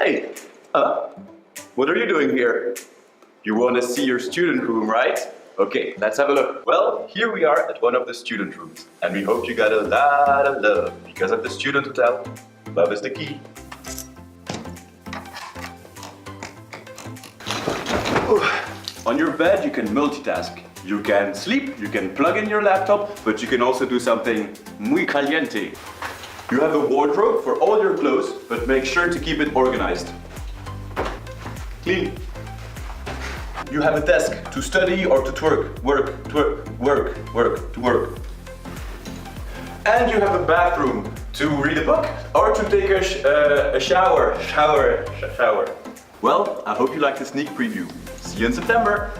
Hey, what are you doing here? You want to see your student room, right? Okay, let's have a look. Well, here we are at one of the student rooms, and we hope you got a lot of love because of the student hotel. Love is the key. On your bed, you can multitask. You can sleep, you can plug in your laptop, but you can also do something muy caliente. You have a wardrobe for all your clothes, but make sure to keep it organized. Clean. You have a desk to study or to work. And you have a bathroom to read a book or to take a shower. Well, I hope you like the sneak preview. See you in September.